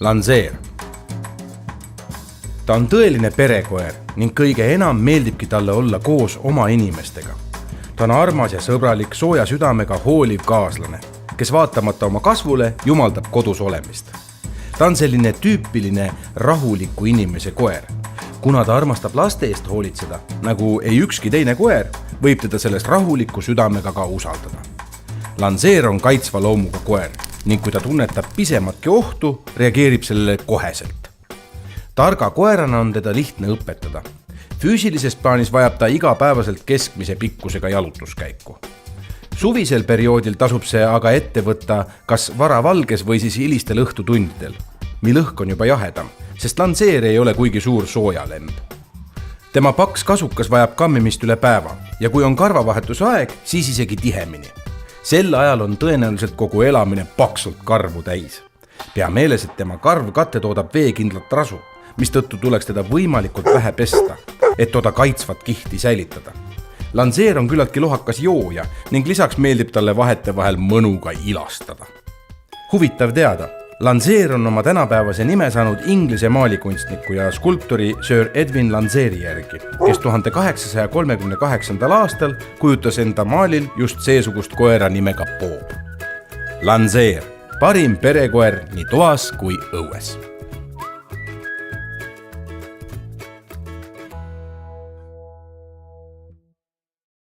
Lanzeer. Ta on tõeline perekoer ning kõige enam meeldibki talle olla koos oma inimestega. Ta on armas ja sõbralik, sooja südamega hooliv kaaslane, kes vaatamata oma kasvule jumaldab kodus olemist. Ta on selline tüüpiline rahuliku inimese koer. Kuna ta armastab laste eest hoolitseda, nagu ei ükski teine koer, võib teda sellest rahuliku südamega ka usaldada. Lanzeer on kaitsva loomuga koer ning kui ta tunnetab pisematki ohtu, reageerib sellele koheselt. Targa koerana on teda lihtne õpetada. Füüsilises plaanis vajab ta igapäevaselt keskmise pikkusega jalutuskäiku. Suvisel perioodil tasub see aga ette võtta kas varavalges või siis hilistel õhtutundidel, mil õhk on juba jahedam, sest Lanzeer ei ole kuigi suur soojalemb. Tema paks kasukas vajab kammimist üle päeva ja kui on karvavahetuse aeg, siis isegi tihemini. Sel ajal on tõenäoliselt kogu elamine paksult karvu täis. Pea meeles, et tema karvkatte toodab veekindlat rasu, mistõttu tuleks teda võimalikult vähe pesta, et toda kaitsvat kihti säilitada. Lanzeer on küllaltki lohakas jooja ning lisaks meeldib talle vahetevahel mõnuga ilastada. Huvitav teada, Lanzeer on oma tänapäevase nime saanud Inglise maalikunstniku ja skulptori Sir Edwin Lanzeeri järgi, kes 1838. aastal kujutas enda maalil just seesugust koera nimega Bob. Lanzeer, parim perekoer nii toas kui õues.